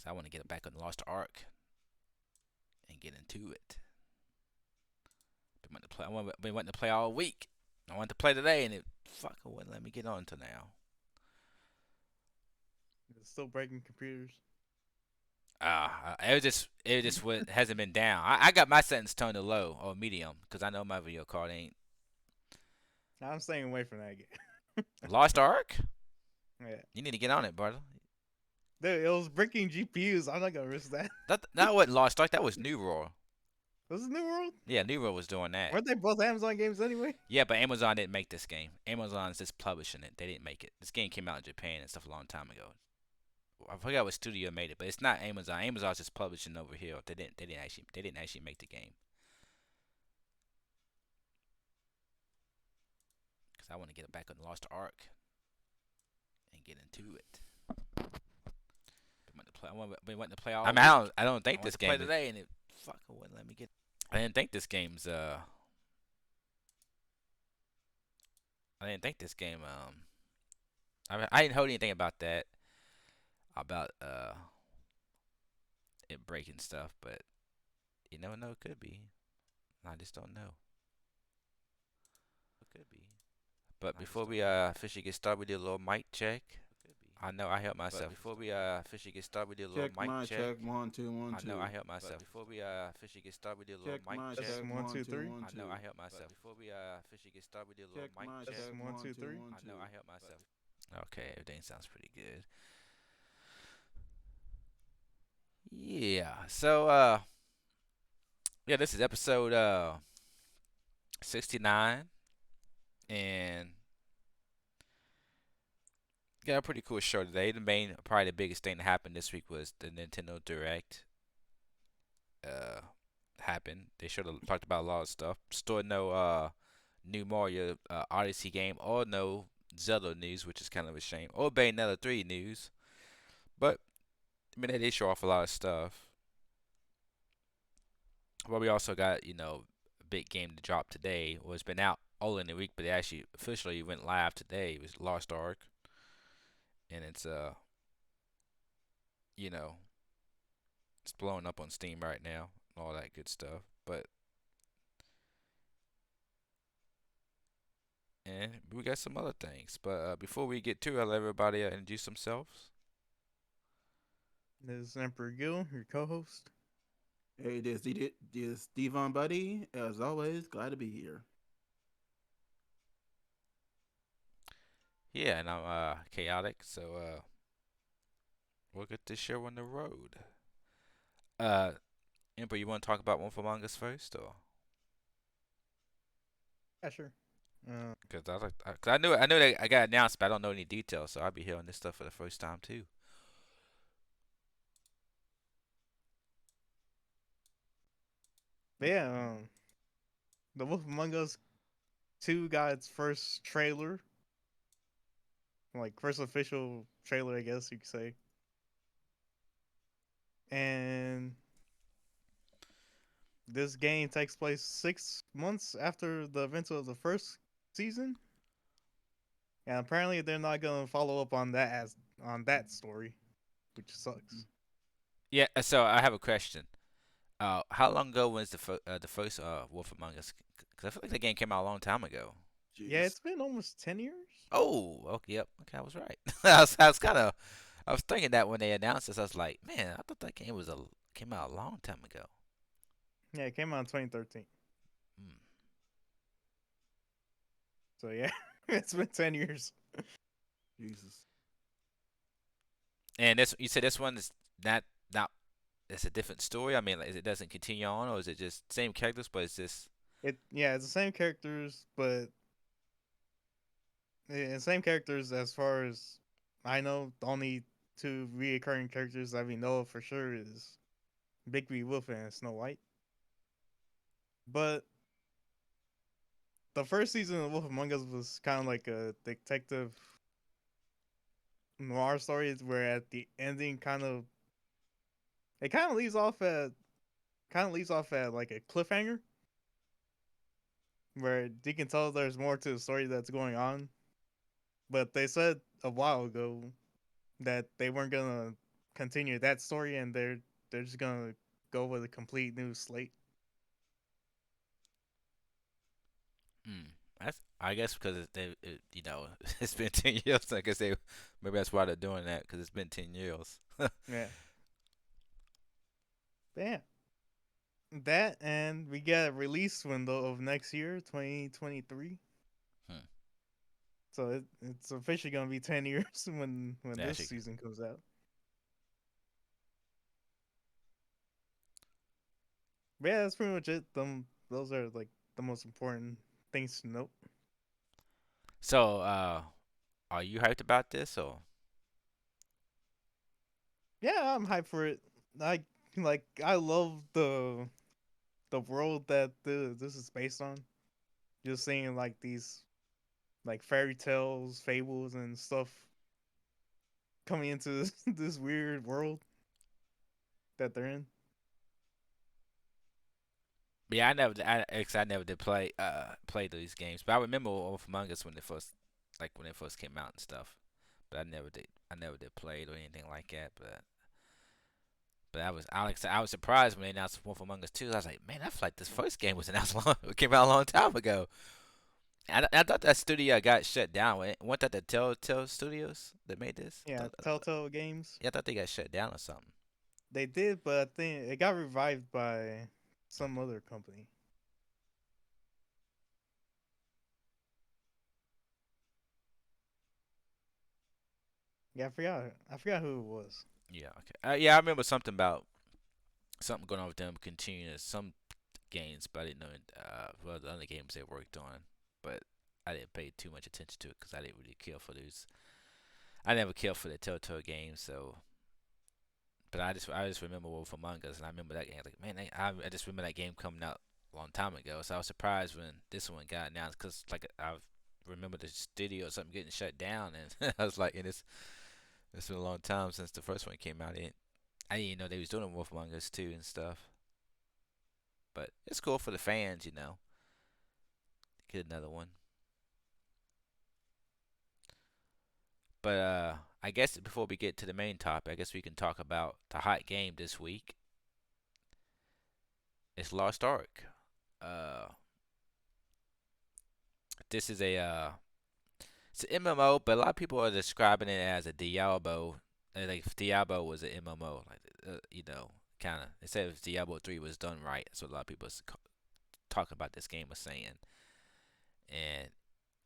I want to get back on the Lost Ark and get into it. Been wanting to play all week. I wanted to play today, and it fucking wouldn't let me get on until now. It's still breaking computers. It just hasn't been down. I got my settings turned to low or medium because I know my video card ain't I'm staying away from that game. Lost Ark. Yeah. You need to get on it, brother. Dude, it was breaking GPUs. I'm not gonna risk that. That wasn't Lost Ark. That was New World. Was it New World? Yeah, New World was doing that. Weren't they both Amazon games anyway? Yeah, but Amazon didn't make this game. Amazon's just publishing it. They didn't make it. This game came out in Japan and stuff a long time ago. I forgot what studio made it, but it's not Amazon. Amazon's just publishing over here. They didn't actually make the game. Cause I want to get back on the Lost Ark and get into it. Been wanting to play all. I mean, I don't think this game. Play today, and it fucking wouldn't let me get. I didn't think this game's. I didn't think this game. I didn't hold anything about that. About it breaking stuff, but you never know. It could be. I just don't know. It could be. But before we officially get started, we do a little mic check. I know I helped myself. Before we officially get started, we do a little Check mic my check. check. 1 2 1 I 2. know I helped myself. Before we officially get started, we do a little Check mic my check. check. Testing, 1 2 3. One, I two. know I helped myself. Before we officially get started, we do a little Check mic my check. check. Testing, 1 2 3. I know I helped myself. Okay, everything sounds pretty good. Yeah. So yeah, this is episode 69 and got a pretty cool show today. Probably the biggest thing that happened this week was the Nintendo Direct. Uh, happened. They should have talked about a lot of stuff. Still no new Mario Odyssey game or no Zelda news, which is kind of a shame. Or Bayonetta 3 news. But I mean, they did show off a lot of stuff. But we also got a big game to drop today. Well, it's been out all in the week, but it actually officially went live today. It was Lost Ark, and it's you know it's blowing up on Steam right now, all that good stuff. But and we got some other things. But before we get to it, I'll let everybody introduce themselves. This is Emperor Gil, your co-host. Hey, this Devon Buddy. As always, glad to be here. Yeah, and I'm chaotic, so we'll get this show on the road. Uh, Emperor, you want to talk about One for Among Us first, or? Yeah, sure. Cause I knew that I got announced, but I don't know any details, so I'll be hearing this stuff for the first time too. But yeah, The Wolf Among Us 2 got its first trailer. Like, first official trailer, I guess you could say. And this game takes place 6 months after the events of the first season. And apparently they're not gonna follow up on that story, which sucks. Yeah, so I have a question. How long ago was the first Wolf Among Us? Because I feel like the game came out a long time ago. Yeah, Jeez. it's been almost 10 years. Oh, okay, yep, okay, I was right. I was thinking that when they announced this, I was like, man, I thought that game came out a long time ago. Yeah, it came out in 2013. Mm. So yeah, it's been 10 years. Jesus. And this, you said this one is not. It's a different story. I mean, like, it doesn't continue on, or is it just same characters, but it's just It's the same characters, but the same characters as far as I know. The only two reoccurring characters that we know of for sure is Bigby Wolf and Snow White. But the first season of Wolf Among Us was kind of like a detective noir story, where at the ending, it kind of leaves off at like a cliffhanger, where you can tell there's more to the story that's going on. But they said a while ago that they weren't gonna continue that story, and they're just gonna go with a complete new slate. Hmm. That's I guess because you know it's been 10 years. I guess they maybe that's why they're doing that because it's been 10 years. Yeah, but yeah, that and we get a release window of next year, 2023. Hmm. So it's officially gonna be 10 years when They this actually, season comes out. But yeah, that's pretty much it. Those are like the most important things to note. so are you hyped about this or? Yeah, I'm hyped for it. I I love the world that this is based on. Just seeing like these like fairy tales, fables, and stuff coming into this weird world that they're in. Yeah, I never did play these games, but I remember Wolf Among Us when they first when they first came out and stuff. But I never did play it or anything like that. But I was surprised when they announced Wolf Among Us 2. I was like, man, I feel like this first game was announced it came out a long time ago. I thought that studio got shut down. Wasn't that the Telltale Studios that made this? Yeah, Telltale Games. Yeah, I thought they got shut down or something. They did, but I think it got revived by some other company. Yeah, I forgot who it was. Yeah, okay. Yeah, I remember something about something going on with them continuing some games, but I didn't know well the other games they worked on. But I didn't pay too much attention to it because I didn't really care for those. I never cared for the Telltale games, so. But I just remember Wolf Among Us, and I remember that game. Like, man, I just remember that game coming out a long time ago. So I was surprised when this one got announced because like I remember the studio or something getting shut down, and I was like, and it's been a long time since the first one came out. I didn't even know they was doing Wolf Among Us 2 and stuff. But it's cool for the fans, you know. Get another one. But I guess before we get to the main topic, I guess we can talk about the hot game this week. It's Lost Ark. Uh, this is it's an MMO, but a lot of people are describing it as a Diablo. Like Diablo was an MMO, like you know, kind of. They said if Diablo 3 was done right, that's what a lot of people talking about this game was saying. And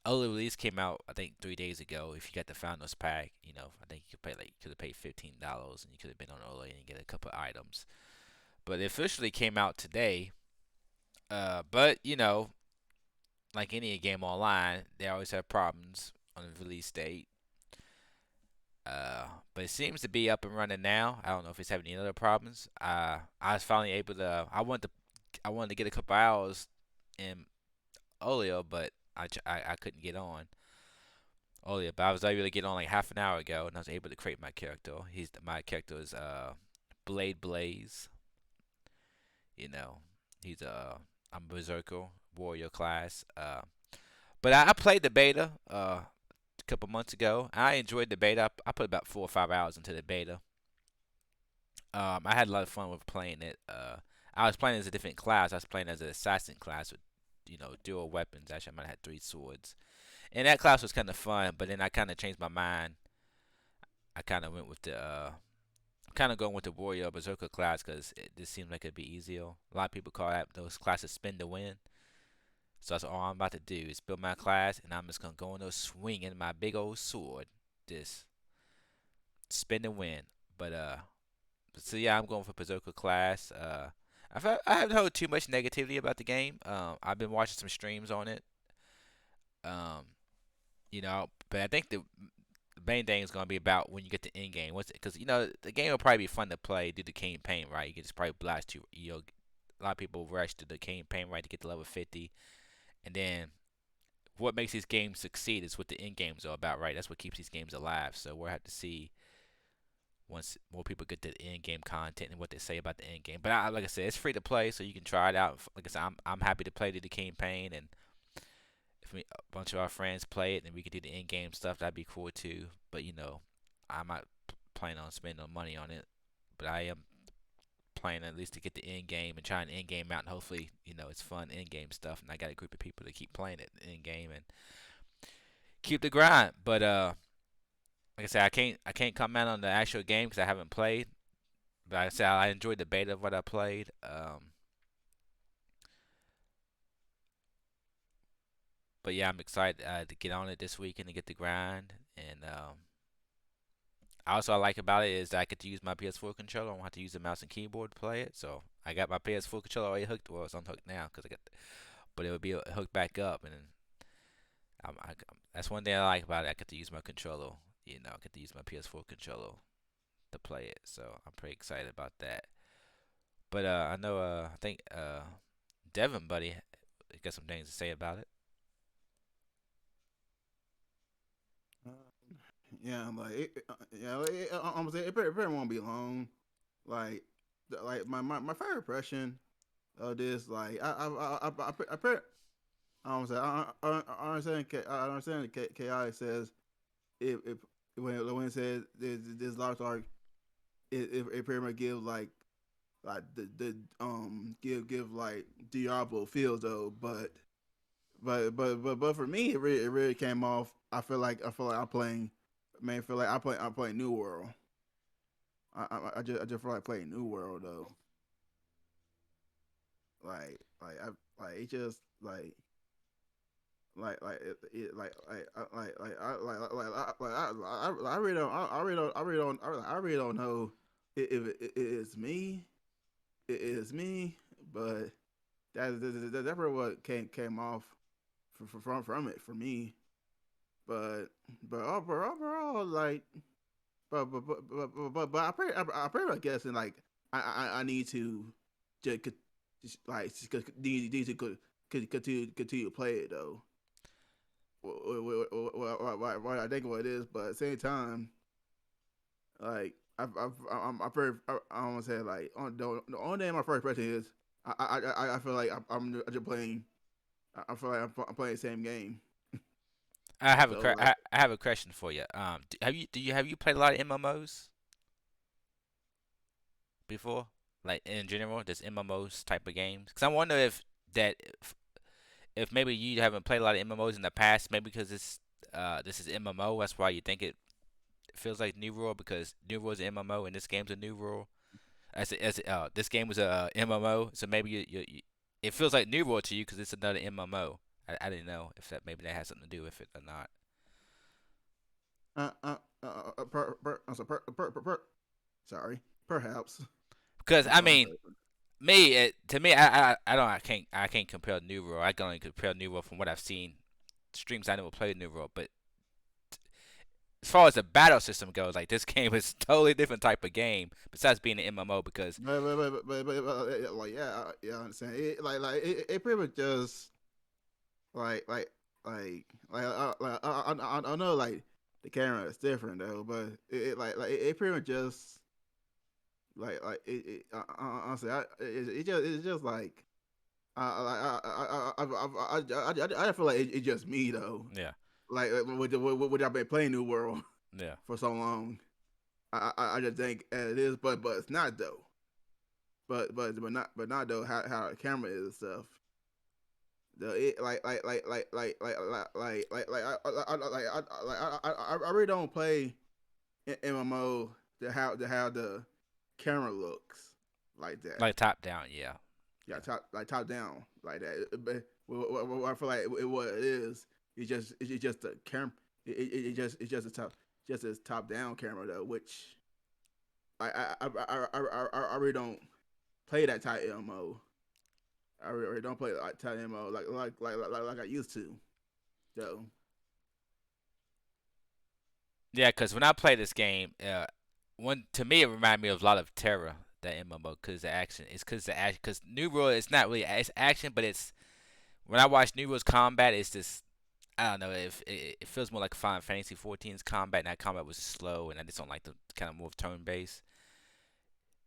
early release came out I think 3 days ago. If you got the Founders Pack, you know I think you could pay like you could have paid $15 and you could have been on early and get a couple of items. But it officially came out today. But you know, like any game online, they always have problems on the release date. But it seems to be up and running now. I don't know if it's having any other problems. I was finally able to. I wanted to get a couple hours in earlier, but I couldn't get on earlier. But I was able to get on like half an hour ago, and I was able to create my character. My character is Blade Blaze. You know, he's I'm Berserker warrior class. But I played the beta a couple months ago. I enjoyed the beta. I put about 4 or 5 hours into the beta. I had a lot of fun with playing it. I was playing as a different class. I was playing as an assassin class with, you know, dual weapons. Actually, I might have had 3 swords, and that class was kind of fun. But then I kind of changed my mind. I kind of went with the, kind of going with the warrior berserker class because it just seems like it'd be easier. A lot of people call that those classes spin to win. So that's all I'm about to do is build my class, and I'm just gonna go in there swinging my big old sword, just spin and win. But so yeah, I'm going for Berserker class. I haven't heard too much negativity about the game. I've been watching some streams on it. Um, you know, but I think the main thing is gonna be about when you get to end game. What's it? Because you know the game will probably be fun to play, do the campaign right. You can just probably blast you. You know, a lot of people rush to the campaign right to get to level 50, and then what makes these games succeed is what the end games are about, right? That's what keeps these games alive. So we'll have to see once more people get the end game content and what they say about the end game. But like I said, it's free to play, so you can try it out. Like I said, I'm happy to play the campaign, and if a bunch of our friends play it, and we can do the end game stuff, that'd be cool too. But you know, I might planning on spending no money on it, but I am planning at least to get the end game and try an end game out, and hopefully, it's fun end game stuff, and I got a group of people to keep playing it end game and keep the grind. But like I said, I can't comment on the actual game because I haven't played. But like I said, I enjoyed the beta of what I played. But yeah, I'm excited to get on it this weekend and get the grind. And also I like about it is that I get to use my PS4 controller. I don't have to use the mouse and keyboard to play it. So I got my PS4 controller already hooked. Well, it's unhooked now because but it would be hooked back up. And then that's one thing I like about it. I get to use my controller. I get to use my PS4 controller to play it. So I'm pretty excited about that. But I know I think Devin, buddy, got some things to say about it. Yeah, like I'm saying it probably won't be long. Like, my favorite impression of this, like I don't say I understand. I understand that Ki says if when it says this large arc, it pretty much gives like the give like Diablo feels though, but for me it really came off. I feel like I'm playing. Man, I feel like I'm playing New World. I just feel like playing New World though. Like it just I really don't I really don't know if it's me. It is me, but that's probably what came off from it for me. But overall, like, but I pretty much guessing like I need to just need to continue to play it though. What I think what it is, but at the same time, like I'm pretty I don't want to say like on the only thing my first impression is I feel like I'm just playing. I feel like I'm playing the same game. I have a So like I have a question for you. Have you played a lot of MMOs before? Like in general, just MMOs type of games? Because I wonder that if maybe you haven't played a lot of MMOs in the past, maybe because this is MMO, that's why you think it feels like New World because New World's an MMO and this game's a New World. This game was a MMO, so maybe it feels like New World to you because it's another MMO. I didn't know if that has something to do with it or not. I'm sorry, sorry, perhaps. Because I I'm mean, sorry. to me, I can't compare New World. I can only compare New World from what I've seen. Streams I never played New World, but as far as the battle system goes, like this game is totally different type of game. Besides being an MMO, because Like yeah, I understand. It pretty much just like like I know like the camera is different though, but it pretty much just honestly it's just like I feel like it's just me though. yeah, Like what I've been playing New World yeah. for so long. I just think it is, but it's not though. But not though how the camera is and stuff. The it I really don't play MMO to how the camera looks like that. Like top down, yeah, Yeah, yeah, top down like that. But what I feel like what it is, it's just the camera. It's just a just a top down camera though, which I really don't play that type of MMO. I really don't play like type of MMO like I used to. So yeah. Because when I play this game, one to me it reminded me of a lot of Terra, that MMO, because the action. It's because the action. Because New World, it's not really it's action, but it's when I watch New World's combat, it's just I don't know if it feels more like Final Fantasy 14's combat, and that combat was slow, and I just don't like the kind of more turn based,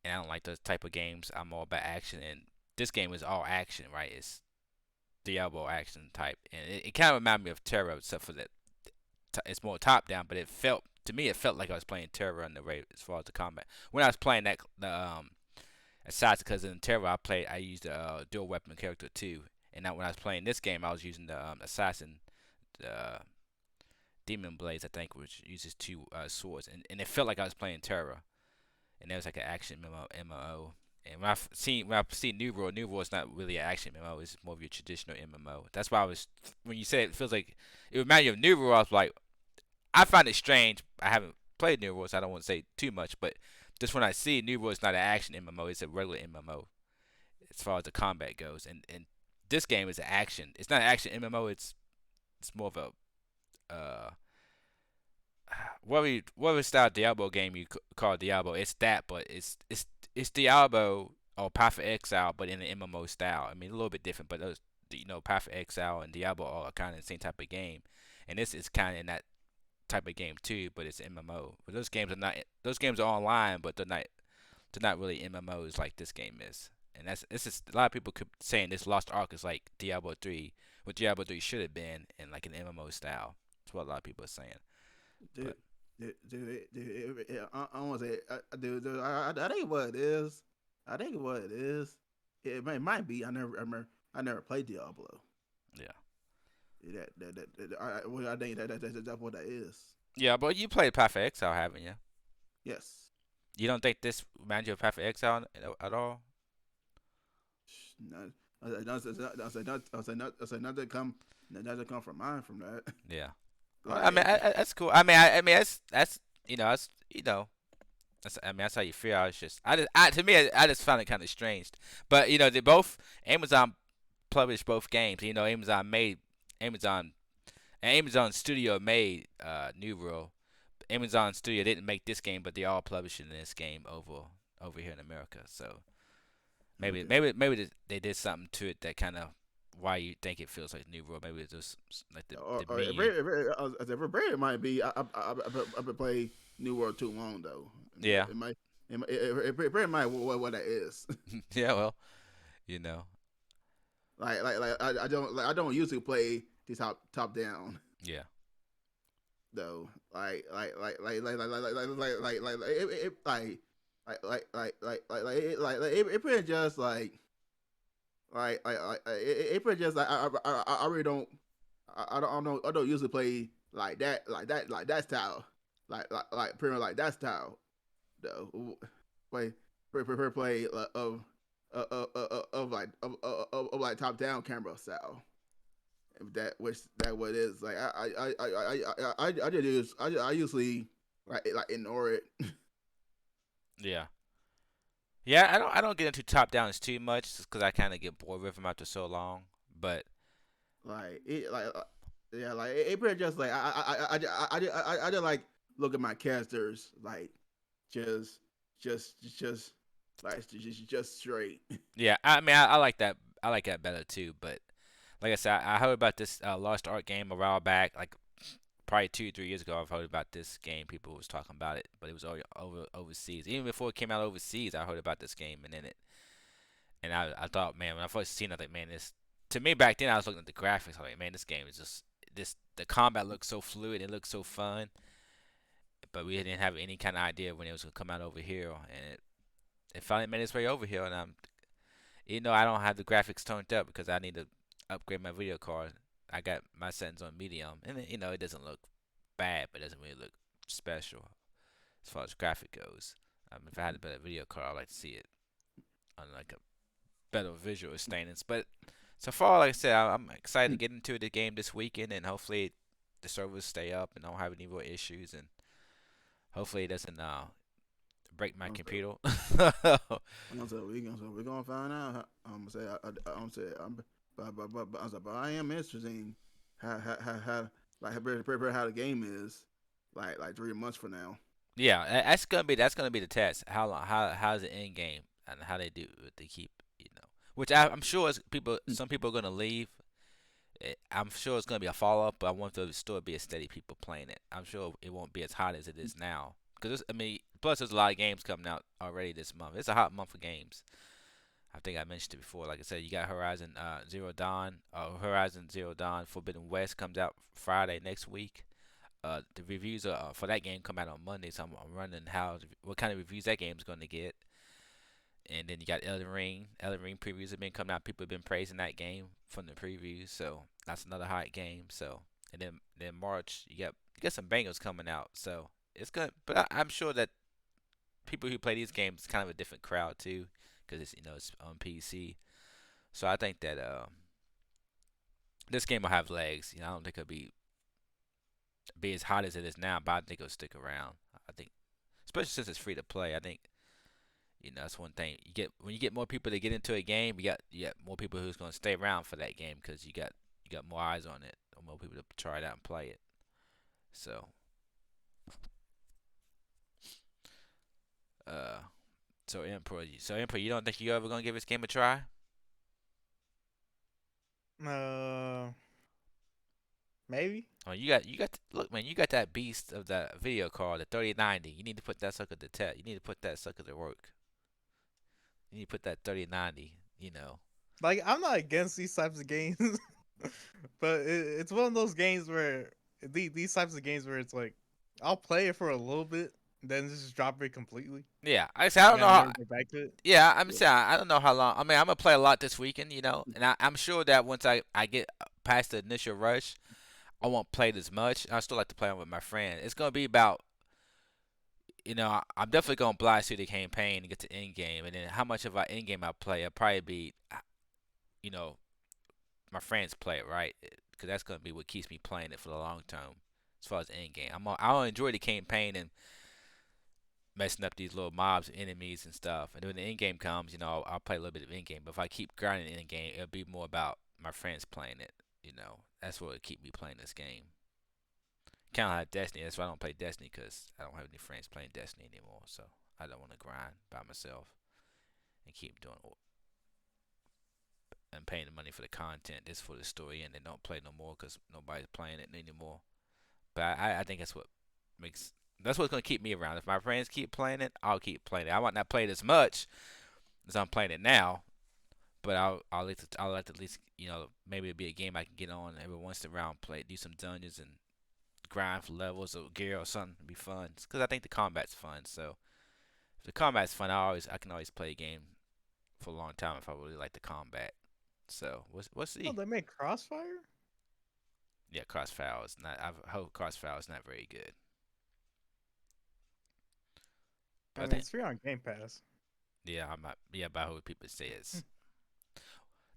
and I don't like those type of games. I'm all about action, and this game is all action, right? It's Diablo action type, and it kind of reminded me of Terra, except for that it's more top down, but it felt to me it felt like I was playing Terror on the way as far as the combat. When I was playing that Assassin, because in Terror I used a dual weapon character too, and now when I was playing this game I was using the Assassin, the Demon Blades I think, which uses two swords, and it felt like I was playing Terror, and it was like an action MMO. And when I see New World is not really an action MMO. It's more of your traditional MMO. That's why I was when you said it feels like it reminded you of New World. I was like, I find it strange. I haven't played New World, so I don't want to say too much. But just when I see New World, it's not an action MMO. It's a regular MMO as far as the combat goes. And this game is an action. It's not an action MMO. It's more of a whatever style Diablo game you call Diablo. It's that, but it's Diablo or Path of Exile, but in an MMO style. I mean, a little bit different, but those Path of Exile and Diablo are kind of the same type of game, and this is kind of in that type of game too, but it's MMO. But those games are not. Those games are online, but they're not really MMOs like this game is. And this is a lot of people could saying this Lost Ark is like Diablo 3, what Diablo 3 should have been in like an MMO style. That's what a lot of people are saying. Dude, I want to say, dude, I think what it is. I think what it is. It might be. I never played Diablo. Yeah. I think that's what that is. Yeah, but you played Path of Exile, haven't you? Yes. You don't think this reminds you of Path of Exile at all? No, I said nothing come from mine from that. Yeah. Like, I mean, that's cool. I mean, that's that's how you feel. To me, I just found it kind of strange. But they both Amazon published both games. Amazon Studio made New World. Amazon Studio didn't make this game, but they all publishing this game over here in America. So maybe okay. maybe they did something to it that kind of why you think it feels like New World. Maybe it's just like the Or medium. it might be. I've been playing New World too long though. Yeah. It very might what that is. Yeah. Well, you know. I don't usually play the top down Yeah. though. It pretty just it pretty just I really don't I don't usually play like that style pretty much like that style though. Play of like top down camera style. If that what it is. Like I just use I usually like ignore it. Yeah. Yeah, I don't get into top downs too much just because I kind of get bored with them after so long. But Like it like yeah like it pretty just like I just like look at my characters like just like just straight. yeah, I mean I like that. I like that better too. But like I said, I heard about this Lost Ark game a while back, like probably 2 3 years ago. I've heard about this game. People was talking about it, but it was overseas. Even before it came out overseas, I heard about this game, and I thought, man, when I first seen it, I thought, man, this to me back then I was looking at the graphics. I was like, man, this game is just the combat looks so fluid. It looks so fun. But we didn't have any kind of idea when it was gonna come out over here, and it finally made its way over here. And I don't have the graphics toned up because I need to upgrade my video card. I got my settings on medium, and it doesn't look bad, but it doesn't really look special as far as graphic goes. If I had a better video card, I'd like to see it on like a better visual standings. But so far, like I said, I'm excited to get into the game this weekend, and hopefully the servers stay up and don't have any more issues, and hopefully it doesn't break my computer. We're gonna find out. I'm gonna say but I am interested in how how the game is like 3 months from now. Yeah, that's gonna be the test. How's the end game and how they do what they keep, which I'm sure some people are gonna leave. I'm sure it's gonna be a follow up, but I want there to still be a steady people playing it. I'm sure it won't be as hot as it is now. Because plus there's a lot of games coming out already this month. It's a hot month for games. I think I mentioned it before. Like I said, you got Horizon Zero Dawn. Horizon Zero Dawn Forbidden West comes out Friday next week. the reviews for that game come out on Monday, so I'm running what kind of reviews that game's going to get. And then you got Elden Ring. Elden Ring previews have been coming out. People have been praising that game from the previews, so that's another hot game. So and then March you got some bangers coming out. So it's good, but I'm sure that people who play these games is kind of a different crowd too, because it's on PC. So I think that this game will have legs. I don't think it'll be as hot as it is now, but I think it'll stick around. I think, especially since it's free to play. I think that's one thing when you get more people to get into a game. You got more people who's gonna stay around for that game because you got more eyes on it, or more people to try it out and play it. So, uh, so Emperor, you don't think you ever gonna give this game a try? Uh, maybe. Oh, look, man, you got that beast of that video card, the 3090. You need to put that sucker to test. You need to put that sucker to work. You need to put that 3090. Like, I'm not against these types of games, but it's one of those games where these types of games where it's like I'll play it for a little bit, then just drop it completely. Yeah, I say I don't And know I'll how. never get back to it. Yeah, I'm saying I don't know how long. I mean, I'm gonna play a lot this weekend, and I'm sure that once I get past the initial rush, I won't play it as much. I still like to play it with my friend. It's gonna be about, I'm definitely gonna blast through the campaign and get to end game, and then how much of our end game I play, it'll probably be, you know, my friends play it, right? Because that's gonna be what keeps me playing it for the long term, as far as end game. I'll enjoy the campaign and messing up these little mobs, enemies, and stuff. And when the end game comes, I'll play a little bit of end game. But if I keep grinding end game, it'll be more about my friends playing it. That's what will keep me playing this game. Kind of like Destiny. That's why I don't play Destiny, because I don't have any friends playing Destiny anymore. So I don't want to grind by myself and keep doing and paying the money for the content. This for the story, and then don't play no more because nobody's playing it anymore. But I think that's what's gonna keep me around. If my friends keep playing it, I'll keep playing it. I might not play it as much as I'm playing it now, but I'll like to at least maybe it'll be a game I can get on every once in a while, play, do some dungeons and grind for levels or gear or something. It'd be fun because I think the combat's fun. So if the combat's fun, I can always play a game for a long time if I really like the combat. So we'll see. Oh, they make Crossfire? Yeah, Crossfire is not. I've heard Crossfire is not very good. But I I mean, think it's free on Game Pass. yeah, I'm not. Yeah, but I heard people say it's.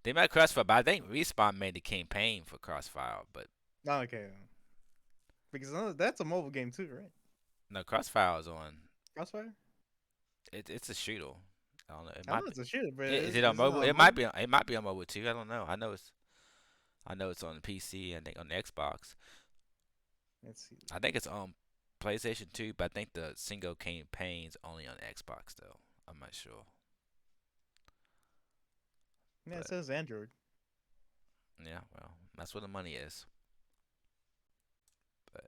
They made Crossfire, but I think Respawn made the campaign for Crossfire. But Oh, okay. Because that's a mobile game too, right? no, Crossfire is on. Crossfire? It's a shooter. I don't know. It I know might it's a shooter, but is it on is mobile? It might be. It might be on mobile too. I don't know. I know it's on PC. I think on the Xbox. Let's see. I think it's on PlayStation 2, but I think the single campaign's only on Xbox though. I'm not sure. Yeah, it But says Android. yeah, well, that's where the money is. But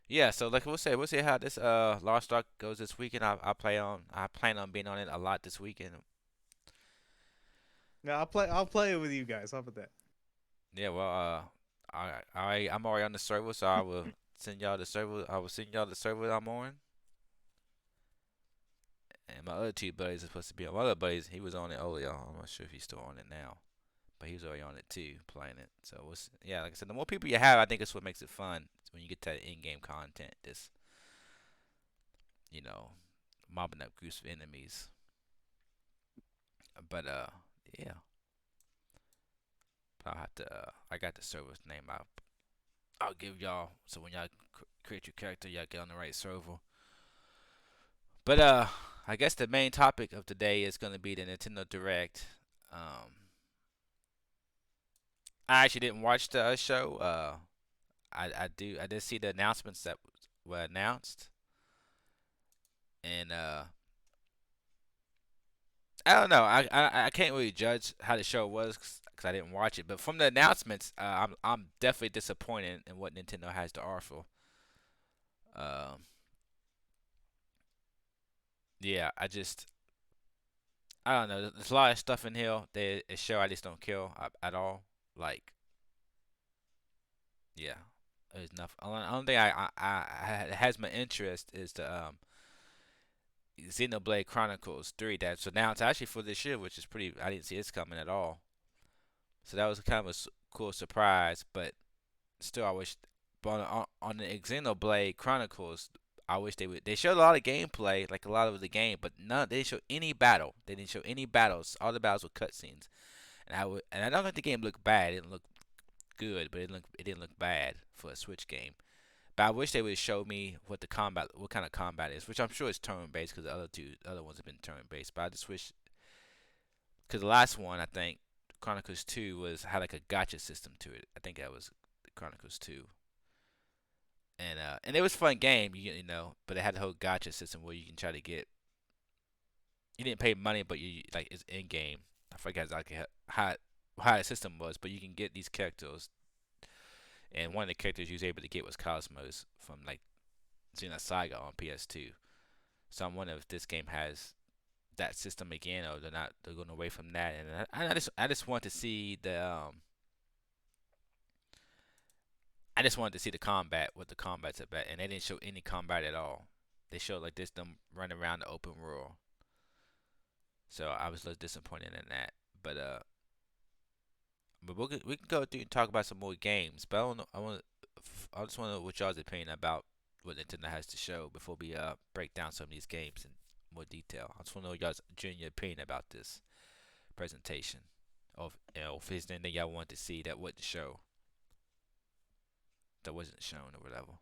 yeah, so like we'll see how this Lost Ark goes this weekend. I plan on being on it a lot this weekend. Yeah, I'll play it with you guys. How about that? Yeah, well, I'm already on the server, so I will send y'all the server. I will send y'all the server I'm on. And my other two buddies are supposed to be on. My other buddies, he was on it earlier. I'm not sure if he's still on it now, but he was already on it too, playing it. So yeah, like I said, the more people you have, I think it's what makes it fun. It's when you get that in-game content, this you know, mobbing up groups of enemies. But yeah, but I'll have to. I got the server's name out. I'll give y'all. So when y'all create your character, y'all get on the right server. But I guess the main topic of today is going to be the Nintendo Direct. Um, I actually didn't watch the show. I did see the announcements that were announced, and I don't know. I can't really judge how the show was because I didn't watch it. But from the announcements, I'm definitely disappointed in what Nintendo has to offer. Um, yeah, I don't know. There's a lot of stuff in here that a show I just don't care at all. Like Yeah, there's nothing. Only thing has my interest is the Xenoblade Chronicles 3 that's announced actually for this year, which is pretty. I didn't see this coming at all. So that was kind of a cool surprise, but still, I wish. But on the Xenoblade Chronicles, I wish they would. They showed a lot of gameplay, like a lot of the game, but none. They didn't show any battle. They didn't show any battles. All the battles were cutscenes, and I don't think the game looked bad. It didn't look good, but it didn't look bad for a Switch game. But I wish they would show me what kind of combat is, which I'm sure is turn based because the other ones have been turn based. But I just wish, because the last one I think Chronicles 2 had like a gotcha system to it. I think that was Chronicles 2, and it was a fun game, but it had the whole gotcha system where you can try to get. You didn't pay money, but you like it's in game. I forget exactly how the system was, but you can get these characters, and one of the characters you was able to get was Cosmos from like Xenosaga on PS2. So I'm wondering if this game has that system again, or they're not. They're going away from that, and I just want to see the I just wanted to see the combat, what the combat's about, and they didn't show any combat at all. They showed like this them running around the open world. So I was a little disappointed in that. But we can go through and talk about some more games. But I don't know. I just want to know what y'all's opinion about what Nintendo has to show before we break down some of these games in more detail. I just want to know y'all's genuine opinion about this presentation, of if there's anything y'all want to see that wasn't show, that wasn't shown or whatever.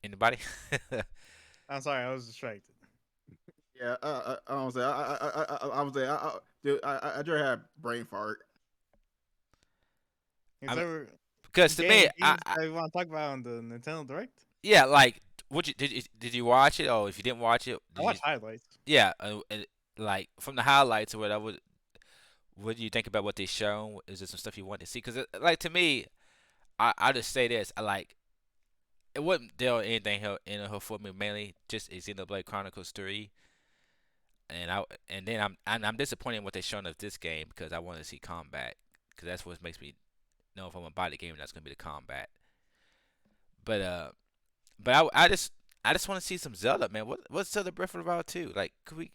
Anybody? I'm sorry, I was distracted. Yeah, I don't say. I was say. Dude, I just had brain fart. Is I mean, there because to me, games that you want to talk about on the Nintendo Direct? yeah, like, did you watch it? Or if you didn't watch it, I watched highlights. yeah, like from the highlights or whatever. What do you think about what they shown? Is there some stuff you want to see? Because like to me, I just say this. I like it wasn't there anything in her for me mainly just Xenoblade Chronicles 3, and then I'm disappointed in what they shown of this game because I want to see combat because that's what makes me know if I'm gonna buy the game that's gonna be the combat. But I just want to see some Zelda, man. What's Zelda Breath of the Wild 2? Like, could we?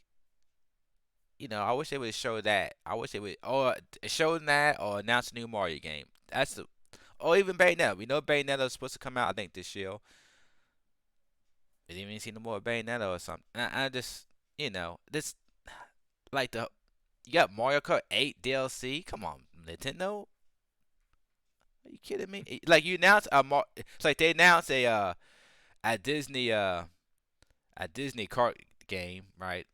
I wish they would show that. I wish they would or show that or announce a new Mario game. Or even Bayonetta. We know Bayonetta is supposed to come out, I think, this year. We didn't even see no more Bayonetta or something. I just, this like you got Mario Kart 8 DLC. Come on, Nintendo. Are you kidding me? Like you announced it's like they announced a Disney kart game, right?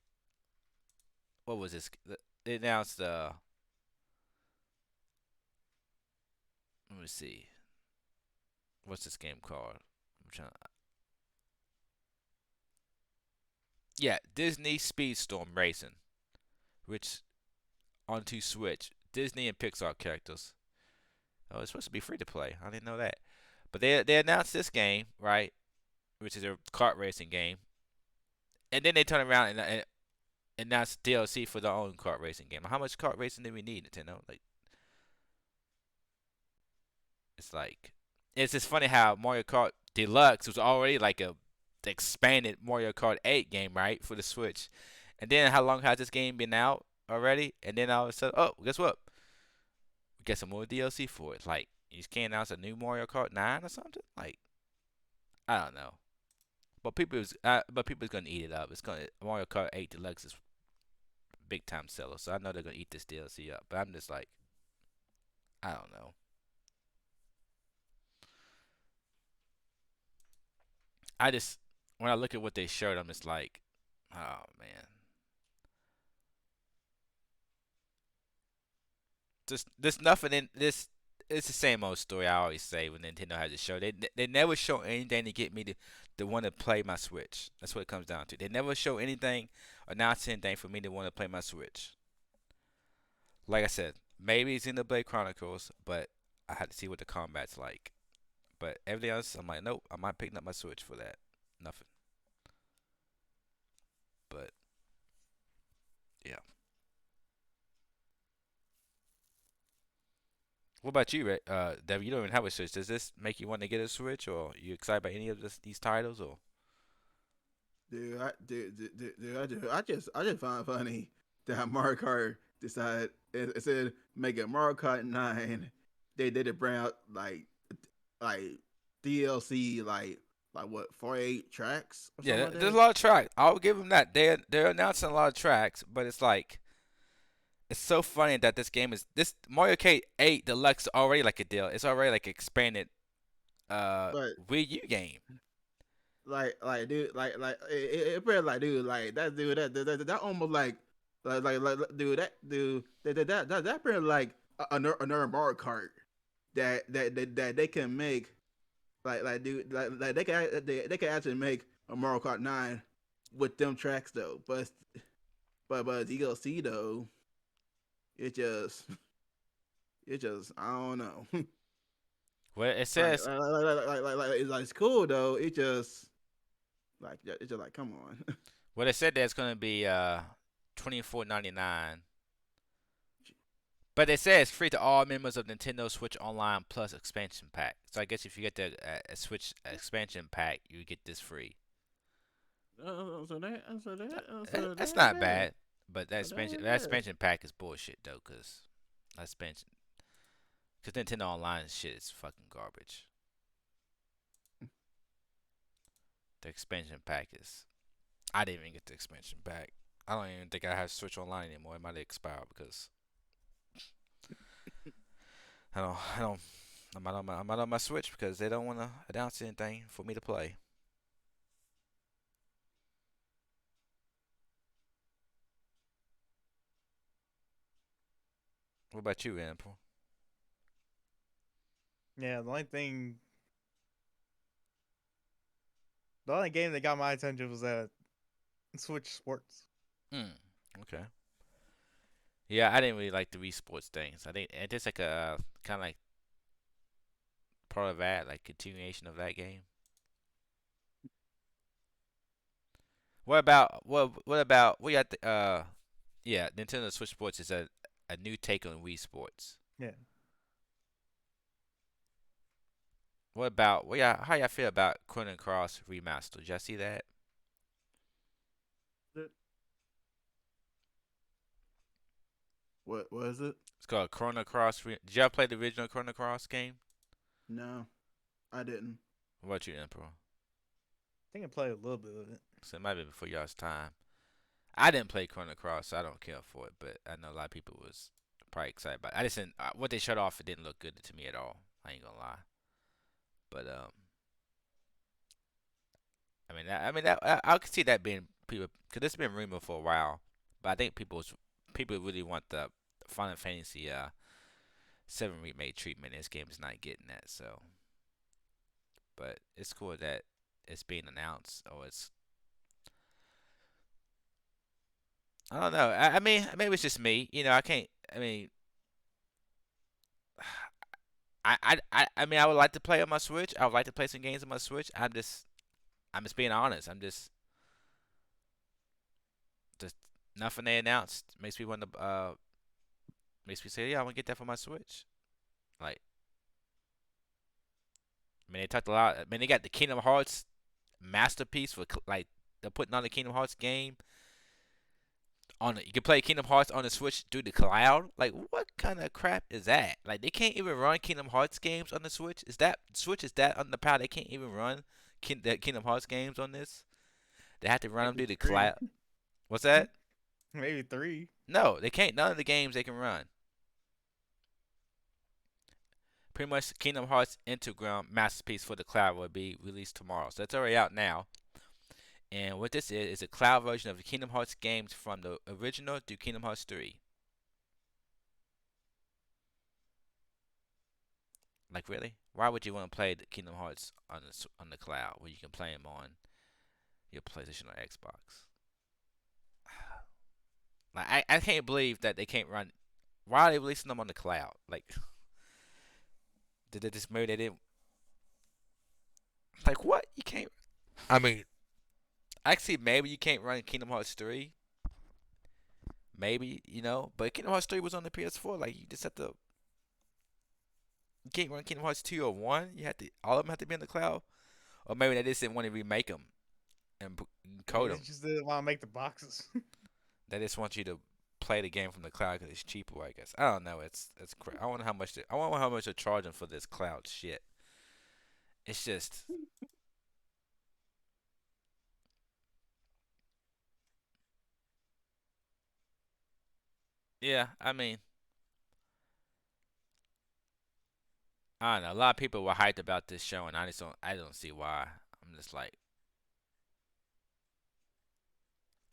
What was this? They announced let me see. What's this game called? I'm trying. Yeah, Disney Speedstorm Racing, which onto Switch. Disney and Pixar characters. Oh, it's supposed to be free to play. I didn't know that. But they announced this game, right? Which is a kart racing game. And then they turn around and announce DLC for their own kart racing game. How much kart racing do we need, Nintendo? Like, it's like, it's just funny how Mario Kart Deluxe was already like a expanded Mario Kart 8 game, right, for the Switch. And then how long has this game been out already? And then all of a sudden, oh, guess what? We get some more DLC for it. Like, you just can't announce a new Mario Kart 9 or something? Like, I don't know. But people's gonna eat it up. It's gonna Mario Kart 8 Deluxe is big time seller, so I know they're gonna eat this DLC up. But I'm just like, I don't know. I just when I look at what they showed, I'm just like, oh man, just there's nothing in this. It's the same old story I always say when Nintendo has a show. They never show anything to get me to want to play my Switch. That's what it comes down to. They never show anything, announce anything for me to want to play my Switch. Like I said, maybe it's in the Blade Chronicles, but I had to see what the combat's like. But everything else, I'm like, nope, I'm not picking up my Switch for that. Nothing. But yeah. What about you, Dev? You don't even have a Switch. Does this make you want to get a Switch, or you excited about any of these titles, or? I just find it funny that Mario Kart decided it said make it Mario Kart 9. They did bring out like DLC like what 48 tracks or something Yeah, like there's a that. lot of tracks. I'll give them that. They're announcing a lot of tracks, but it's like it's so funny that this Mario Kart 8 Deluxe is already like a deal. It's already like expanded But Wii U game. like dude it pretty like dude like that dude that almost dude that pretty like another Mario Kart that they can make dude like they can actually make a Mario Kart 9 with them tracks though, but DLC though it just I don't know. Well, it says It's cool though. It's just like come on. well, it said that it's gonna be $24.99. But they say it's free to all members of Nintendo Switch Online Plus expansion pack. So I guess if you get the Switch expansion pack, you get this free. That's not bad. But that expansion pack is bullshit though, cause that expansion, cause Nintendo Online shit is fucking garbage. The expansion pack is. I didn't even get the expansion pack. I don't even think I have Switch Online anymore. It might have expired because I don't. I don't. I'm not on my Switch because they don't want to announce anything for me to play. What about you, Ample? Yeah, the only game that got my attention was that Switch Sports. Hmm. Okay. Yeah, I didn't really like the Wii Sports things. I think it's like a kind of like part of that, like continuation of that game. What got the yeah, Nintendo Switch Sports is a new take on Wii Sports. Yeah. How y'all feel about Chrono Cross Remastered? Did y'all see that? What was it? It's called Chrono Cross. Did y'all play the original Chrono Cross game? No, I didn't. What about you, Emperor? I think I played a little bit of it. So it might be before y'all's time. I didn't play Chrono Cross, so I don't care for it. But I know a lot of people was probably excited about it. I just didn't. What they showed off, it didn't look good to me at all. I ain't gonna lie. But I could see that being people because it's been rumored for a while. But I think people really want the Final Fantasy 7 remake treatment. This game is not getting that. So, but it's cool that it's being announced. Or it's I don't know. I mean, maybe it's just me. You know, I can't. I mean, I mean, I would like to play on my Switch. I would like to play some games on my Switch. I'm just being honest. Just nothing they announced makes me want to makes me say, yeah, I want to get that for my Switch. Like, I mean, they talked a lot. I mean, they got the Kingdom Hearts masterpiece for like they're putting on the Kingdom Hearts game on it. You can play Kingdom Hearts on the Switch through the cloud. Like, what kind of crap is that? Like, they can't even run Kingdom Hearts games on the Switch. Is that Switch is that underpowered? They can't even run the Kingdom Hearts games on this. They have to run them Maybe through the 3. cloud. What's that? Maybe 3. No, they can't. None of the games they can run. Pretty much, Kingdom Hearts Integral Masterpiece for the cloud will be released tomorrow. So that's already out now. And what this is a cloud version of the Kingdom Hearts games from the original to Kingdom Hearts 3. Like really? Why would you want to play the Kingdom Hearts on the cloud where you can play them on your PlayStation or Xbox? Like I can't believe that they can't run. Why are they releasing them on the cloud? Like did they just maybe they didn't like what? You can't. I mean, Actually, maybe you can't run Kingdom Hearts 3. Maybe, but Kingdom Hearts 3 was on the PS4. Like, you just have to. You can't run Kingdom Hearts 2 or 1. You have to. All of them have to be in the cloud. Or maybe they just didn't want to remake them and code They them. just didn't want to make the boxes. They just want you to play the game from the cloud because it's cheaper, I guess. I don't know. It's crazy. I wonder how much. I wonder how much they're charging for this cloud shit. It's just. Yeah, I mean, I don't know. A lot of people were hyped about this show, and I don't see why. I'm just like,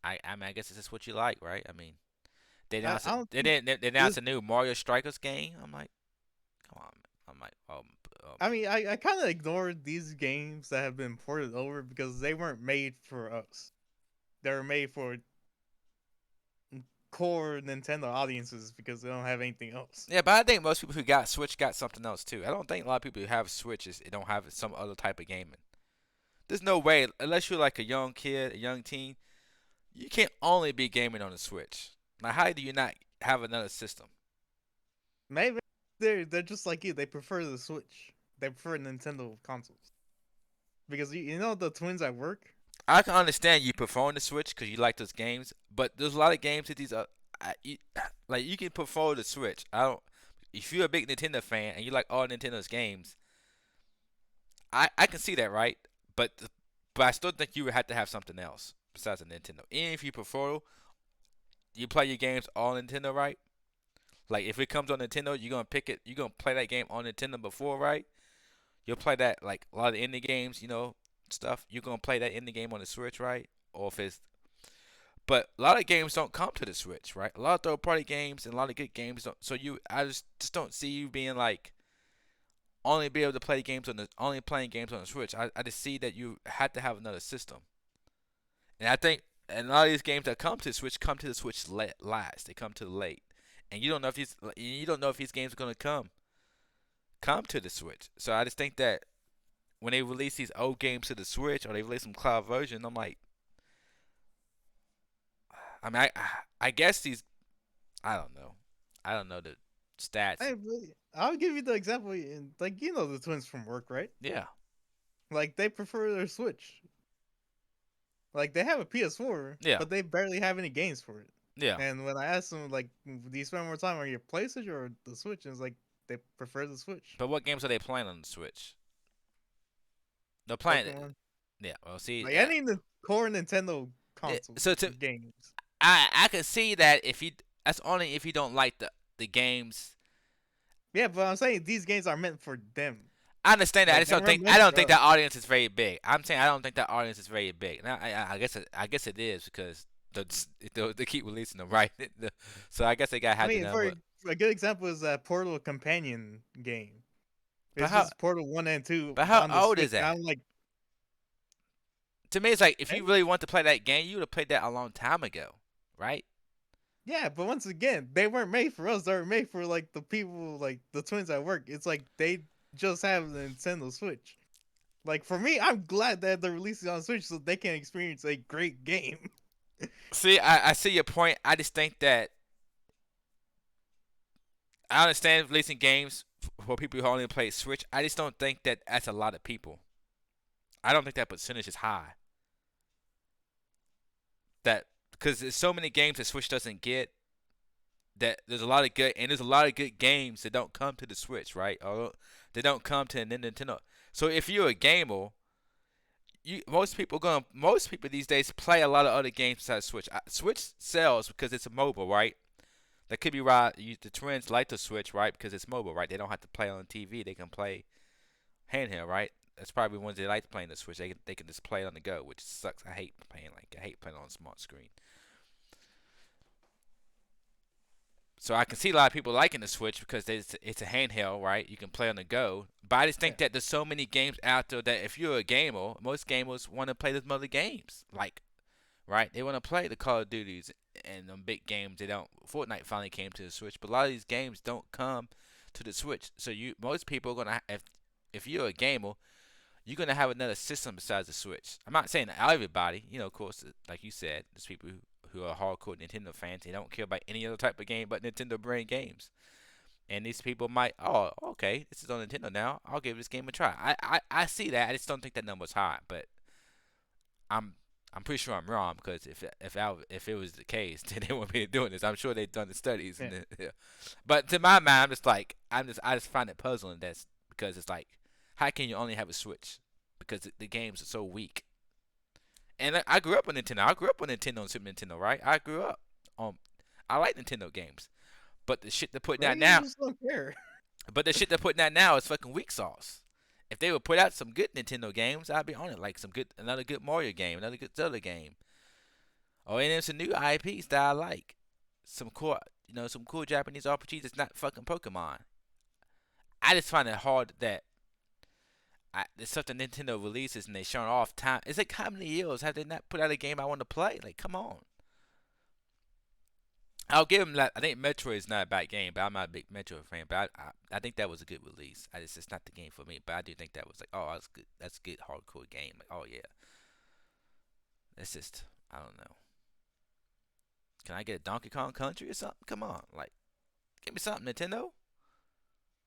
I mean, I guess it's just what you like, right? I mean, I don't they think didn't they this. announced a new Mario Strikers game. I'm like, come on, man. I'm like, I mean, I kind of ignored these games that have been ported over because they weren't made for us. They were made for core Nintendo audiences because they don't have anything else. yeah, but I think most people who got Switch got something else too. I don't think a lot of people who have Switches don't have some other type of gaming. There's no way, unless you're like a young kid, a young teen, you can't only be gaming on the Switch. Now, how do you not have another system? Maybe they're just like you. They prefer the Switch. They prefer Nintendo consoles because you know the twins at work. I can understand you preferring the Switch because you like those games, but there's a lot of games that these are, like you can prefer the Switch. I don't. If you're a big Nintendo fan and you like all Nintendo's games, I can see that, right? But but I still think you would have to have something else besides a Nintendo. Even if you prefer, you play your games on Nintendo, right? Like if it comes on Nintendo, you're gonna pick it. You're gonna play that game on Nintendo before, right? You'll play that like a lot of indie games, stuff. You're gonna play that indie game on the Switch, right? Or if it's but a lot of games don't come to the Switch, right? A lot of third party games and a lot of good games don't. So I just don't see you being like only be able to play games on the only playing games on the Switch. I just see that you had to have another system, and I think and a lot of these games that come to the Switch come to the Switch last. They come to the late, and you don't know if these games are gonna come to the Switch. So I just think that when they release these old games to the Switch or they release some cloud version, I'm like, I mean, I guess these, I don't know the stats. I'll give you the example. Like you know the twins from work, right? Yeah, Like they prefer their Switch. Like they have a PS4, yeah, but they barely have any games for it. yeah. And when I asked them, like, do you spend more time on your PlayStation or the Switch? And it's like they prefer the Switch. But what games are they playing on the Switch? They're playing, Pokemon. yeah. Well, see, Like any the core Nintendo console so games. I could see that if you that's only if you don't like the games. Yeah, but I'm saying these games are meant for them. I understand that. I Like just they don't weren't think meant for that us. audience is very big. I'm saying I don't think that audience is very big. Now I guess it is because they keep releasing them, right? So I guess they got I had to mean, know. for But, a good example is that Portal companion game. but It's how just Portal 1 and 2 but how on the old Switch. is And that? I'm like, To me, it's like if eh, you really want to play that game, you would have played that a long time ago, right? yeah, but once again, they weren't made for us. They were made for like the people, like the twins at work. It's like they just have the Nintendo Switch. Like for me, I'm glad that they're releasing on Switch so they can experience a great game. See, I see your point. I just think that I understand releasing games for people who only play Switch. I just don't think that that's a lot of people. I don't think that percentage is high. That because there's so many games that Switch doesn't get. That there's a lot of good games that don't come to the Switch, right? Or they don't come to the Nintendo. So if you're a gamer, most people these days play a lot of other games besides Switch. Switch sells because it's a mobile, right? That could be right. The twins like the Switch, right? Because it's mobile, right? They don't have to play on TV. They can play handheld, right? That's probably ones they like playing the Switch. They can just play it on the go, which sucks. I hate playing on a smart screen. So I can see a lot of people liking the Switch because it's a handheld, right? You can play on the go. But I just think that there's so many games out there that if you're a gamer, most gamers want to play those other games, like right? They want to play the Call of Duties and them big games. They don't. Fortnite finally came to the Switch, but a lot of these games don't come to the Switch. So most people are gonna if you're a gamer, you're gonna have another system besides the Switch. I'm not saying everybody, of course, like you said, there's people who are hardcore Nintendo fans. They don't care about any other type of game but Nintendo brand games. And these people might, oh, okay, this is on Nintendo now. I'll give this game a try. I see that. I just don't think that number's high, but I'm I'm pretty sure I'm wrong because if it was the case, then they wouldn't be doing this. I'm sure they've done the studies, Yeah. and yeah. But to my mind, I'm just like I just find it puzzling. That's because it's like, how can you only have a Switch? Because the games are so weak. And I grew up on Nintendo. I grew up on Nintendo and Super Nintendo, right? I grew up on. I like Nintendo games, but the shit they're putting out Maybe now, you just don't care. but the shit they're putting out now is fucking weak sauce. If they would put out some good Nintendo games, I'd be on it. Like another good Mario game, another good Zelda game, or any some new IPs that I like. Some cool, some cool Japanese RPGs that's not fucking Pokemon. I just find it hard that there's something Nintendo releases and they showing off time. It's like, how many years have they not put out a game I want to play? Like, come on. I'll give them that. I think Metroid is not a bad game, but I'm not a big Metroid fan. But I think that was a good release. It's not the game for me, but I do think that was like, oh, that's good. That's a good hardcore game. Like, oh yeah. It's just, I don't know. Can I get a Donkey Kong Country or something? Come on, like, give me something, Nintendo.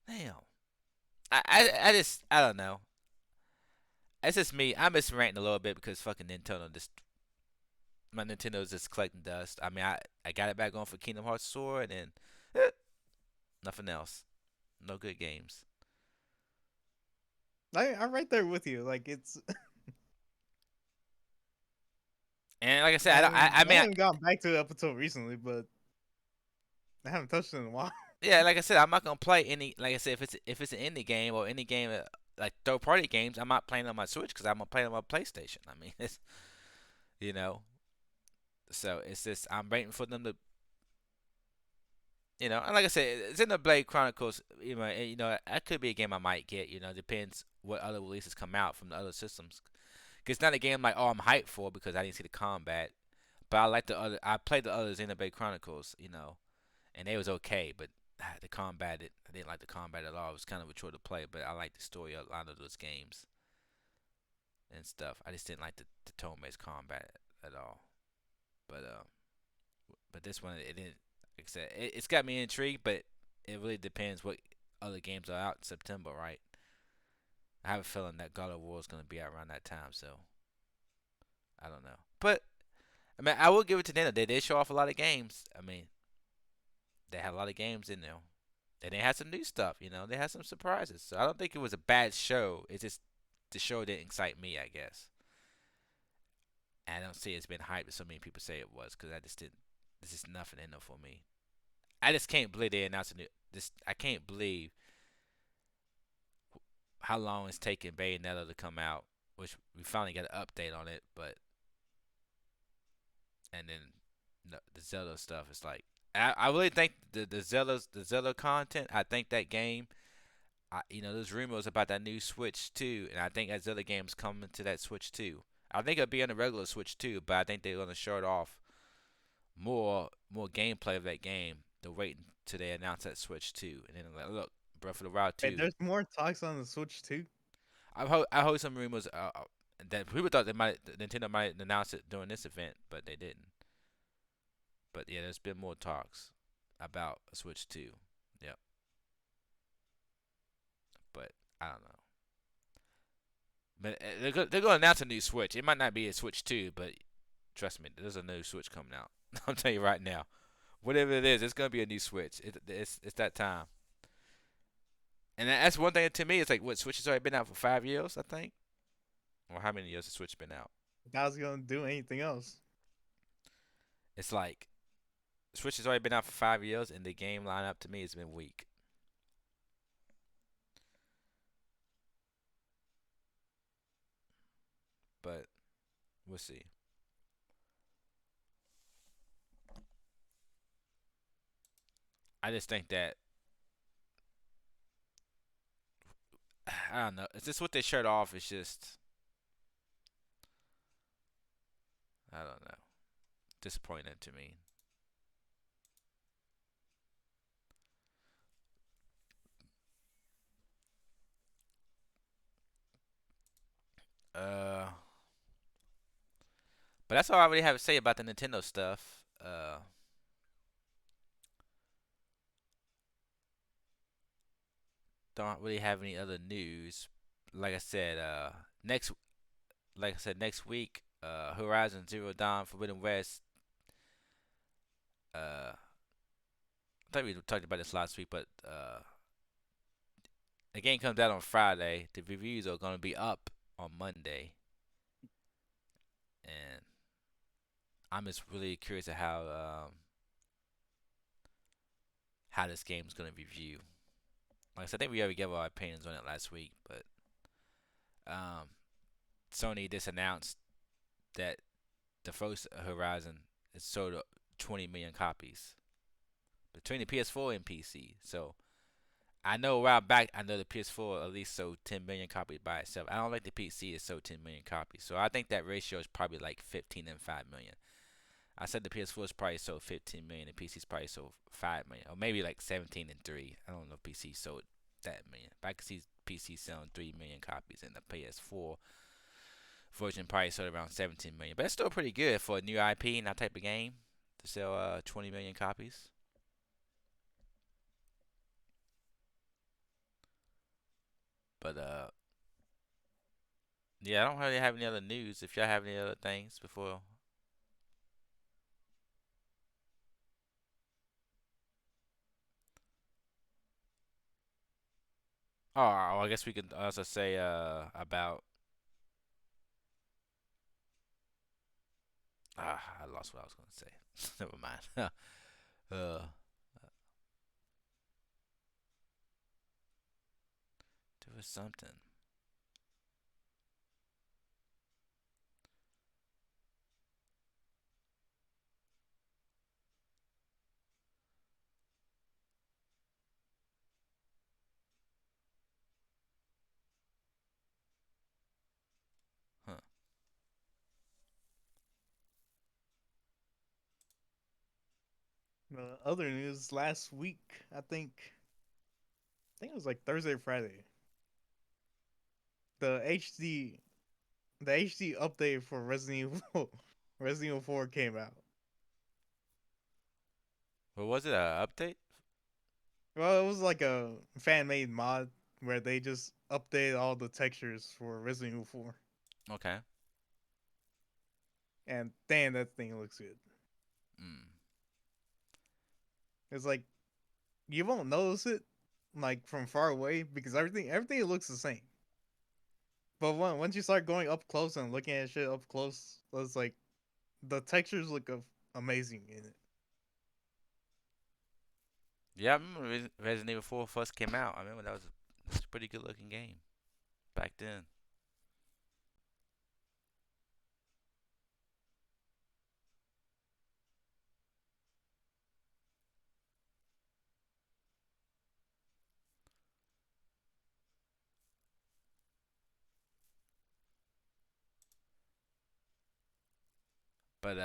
Damn. I don't know. It's just me. I'm just ranting a little bit because fucking Nintendo just my Nintendo's just collecting dust. I mean, I got it back on for Kingdom Hearts Sword, and then nothing else. No good games. I'm right there with you. Like it's. And like I said, I mean, haven't gone back to it up until recently, but I haven't touched it in a while. yeah, like I said, I'm not gonna play any. Like I said, if it's an indie game or any game like third party games, I'm not playing on my Switch because I'm gonna play on my PlayStation. I mean, it's you know, so it's just I'm waiting for them to. And like I said, it's in the Blade Chronicles. That could be a game I might get. Depends what other releases come out from the other systems. Cause it's not a game like, oh, I'm hyped for because I didn't see the combat. But I like the other. I played the others in the Blade Chronicles. And they was okay, but the combat, I didn't like the combat at all. It was kind of a chore to play, but I like the story a lot of those games and stuff. I just didn't like the tone-based combat at all. But this one, it didn't. Like I said, it's got me intrigued, but it really depends what other games are out in September, right? I have a feeling that God of War is going to be out around that time, so I don't know. But I mean, I will give it to Nintendo. They did show off a lot of games. I mean, they had a lot of games in there. And they had some new stuff, They had some surprises. So I don't think it was a bad show. It's just the show didn't excite me, I guess. And I don't see it's been hyped as so many people say it was, because I just didn't. There's just nothing in there for me. I just can't believe they announced a new. I can't believe how long it's taken Bayonetta to come out, which we finally got an update on it, but and then the Zelda stuff is like I really think the Zelda content. I think that game. There's rumors about that new Switch too, and I think that Zelda game's coming to that Switch too. I think it'll be on the regular Switch too, but I think they're gonna show it off more gameplay of that game. They're waiting till they announce that Switch too, and then like, look, Breath of the Wild Hey, 2. there's more talks on the Switch too. I heard some rumors that people thought Nintendo might announce it during this event, but they didn't. But yeah, there's been more talks about a Switch 2. Yep. But I don't know. But they're going to announce a new Switch. It might not be a Switch 2, but trust me, there's a new Switch coming out. I'm telling you right now. Whatever it is, it's going to be a new Switch. It's that time. And that's one thing to me. It's like, what, Switch has already been out for 5 years, I think? Or how many years has Switch been out? I was gonna do anything else. It's like, Switch has already been out for 5 years, and the game lineup to me has been weak. But we'll see. I just think that I don't know. It's just what they showed off. It's just I don't know. Disappointing to me. Uh, but that's all I really have to say about the Nintendo stuff. Don't really have any other news. Like I said, next like I said, next week, Horizon Zero Dawn Forbidden West. I thought we talked about this last week, but the game comes out on Friday. The reviews are gonna be up on Monday, and I'm just really curious of how this game's gonna review. Like I said, I think we already gave our opinions on it last week, but um, Sony just announced that the first Horizon is sold 20 million copies between the PS4 and PC. So I know a while back, I know the PS4 at least sold 10 million copies by itself. I don't think the PC is sold 10 million copies. So I think that ratio is probably like 15 and 5 million. I said the PS4 is probably sold 15 million, the PC's probably sold 5 million, or maybe like 17 and 3. I don't know if PC sold that million. But I can see PC selling 3 million copies, and the PS4 version probably sold around 17 million. But it's still pretty good for a new IP and that type of game to sell 20 million copies. But yeah, I don't really have any other news. If y'all have any other things before, I guess we could also say about I lost what I was gonna say. Never mind. uh, there was something. Huh. Other news last week, I think it was like Thursday or Friday. The HD the HD update for Resident Evil Resident Evil 4 came out. What was it? A update? Well, it was like a fan made mod where they just updated all the textures for Resident Evil 4. Okay. And damn, that thing looks good. Mm. It's like you won't notice it like from far away because everything looks the same. But once you start going up close and looking at shit up close, it's like the textures look amazing in it. Yeah, I remember Resident Evil 4 first came out. I remember that was a pretty good looking game back then. But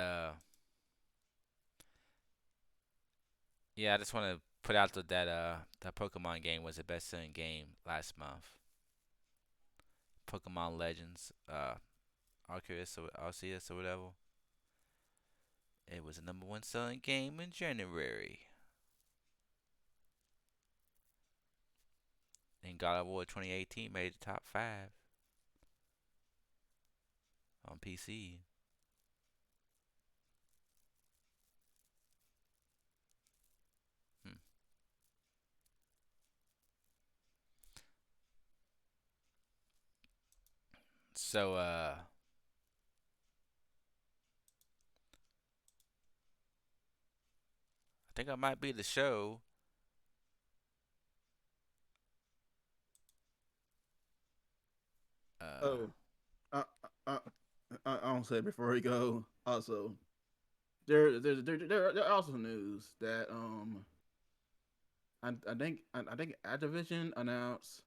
yeah, I just want to put out that that Pokemon game was the best selling game last month. Pokemon Legends, Arceus or whatever. It was the number one selling game in January. And God of War 2018 made the top five on PC. Hmm. So I think I might be the show. Uh, Oh, I, I, I don't say before we go. Also, there also news that I think Activision announced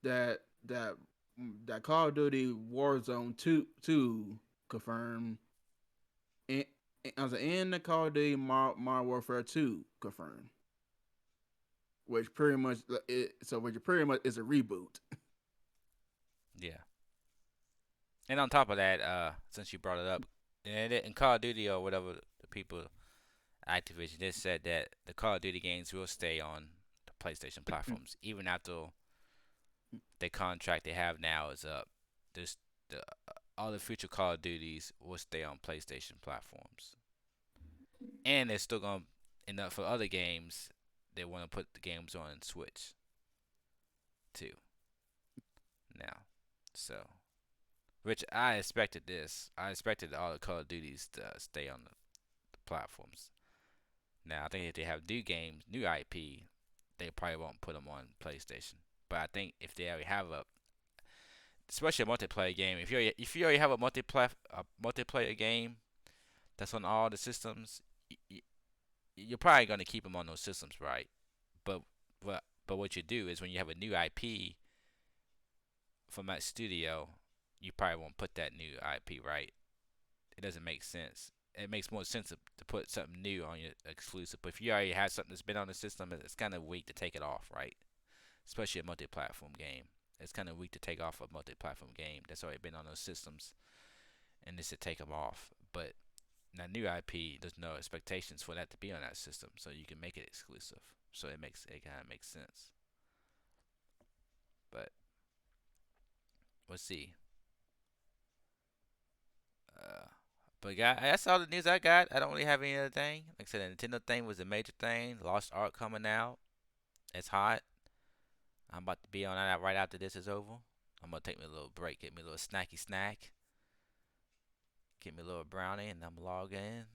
that that that Call of Duty Warzone two confirmed and and the Call of Duty Modern Warfare 2 confirmed, which pretty much which pretty much is a reboot. yeah. And on top of that, since you brought it up, in Call of Duty or whatever, the people Activision just said that the Call of Duty games will stay on the PlayStation platforms even after the contract they have now is up. This the all the future Call of Duties will stay on PlayStation platforms, and they're still gonna enough for other games. They want to put the games on Switch too now. So, which I expected this. I expected all the Call of Duties to stay on the platforms. Now I think if they have new games, new IP, they probably won't put them on PlayStation. But I think if they already have a, especially a multiplayer game, if you already have a multiplayer game that's on all the systems, you're probably gonna keep them on those systems, right? But what you do is when you have a new IP from that studio, you probably won't put that new IP, right? It doesn't make sense. It makes more sense to put something new on your exclusive. But if you already have something that's been on the system, it's kind of weak to take it off, right? Especially a multi-platform game. It's kind of weak to take off a multi-platform game that's already been on those systems, and just to take them off. But now new IP, there's no expectations for that to be on that system, so you can make it exclusive. So it kind of makes sense. But we'll see. Uh, but that's all the news I got. I don't really have any other thing. Like I said, the Nintendo thing was a major thing. Lost Ark coming out. It's hot. I'm about to be on that right after this is over. I'm gonna take me a little break, get me a little snacky snack, get me a little brownie, and I'm log in.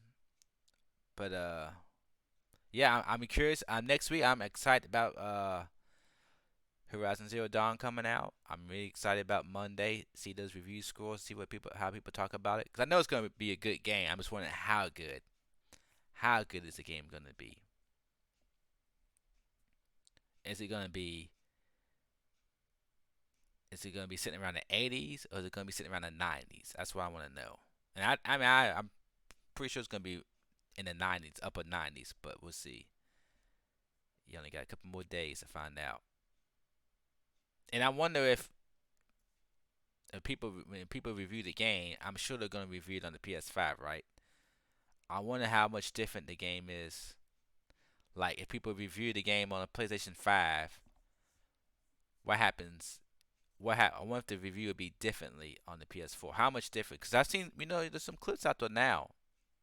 But yeah, I'm curious. Next week, I'm excited about Horizon Zero Dawn coming out. I'm really excited about Monday. See those review scores. See how people talk about it. Cause I know it's gonna be a good game. I'm just wondering how good. How good is the game gonna be? Is it gonna be? Is it gonna be sitting around the 80s or is it gonna be sitting around the 90s? That's what I want to know. And I'm pretty sure it's gonna be in the 90s, upper 90s, but we'll see. You only got a couple more days to find out. And I wonder if people when people review the game, I'm sure they're gonna review it on the PS5, right? I wonder how much different the game is. Like if people review the game on a PlayStation 5, what happens? I wonder if the review would be differently on the PS4. How much different? Because I've seen, there's some clips out there now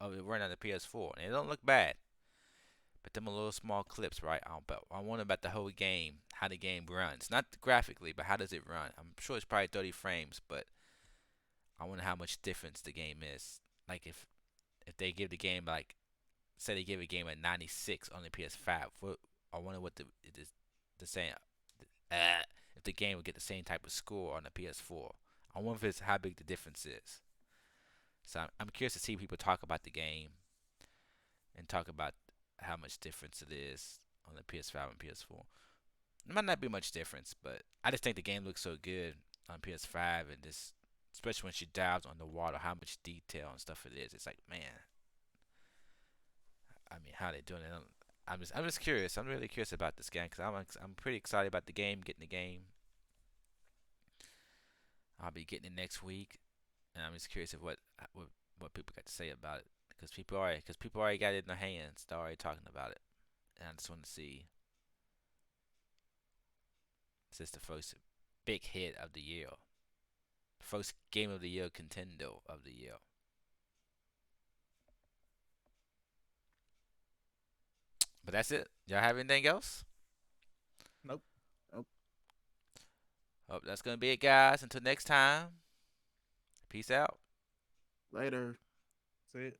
of it running on the PS4, and it don't look bad. But them are little small clips, right? But I wonder about the whole game, how the game runs. Not graphically, but how does it run? I'm sure it's probably 30 frames, but I wonder how much difference the game is. Like if they give the game like, say they give a game a 96 on the PS5, I wonder what it is the same. If the game would get the same type of score on the PS4. I wonder if it's how big the difference is. So I'm curious to see people talk about the game and talk about how much difference it is on the PS5 and PS4. It might not be much difference, but I just think the game looks so good on PS5 and just especially when she dives on the water, how much detail and stuff it is. It's like, man, I mean, how they doing it? I'm just curious. I'm really curious about this game because I'm pretty excited about the game, getting the game. I'll be getting it next week, and I'm just curious of what people got to say about it because people already got it in their hands. They're already talking about it, and I just want to see is this the first big hit of the year, first game of the year, contender of the year. But that's it. Y'all have anything else? Nope. Nope. Oh, that's gonna be it, guys. Until next time. Peace out. Later. That's it.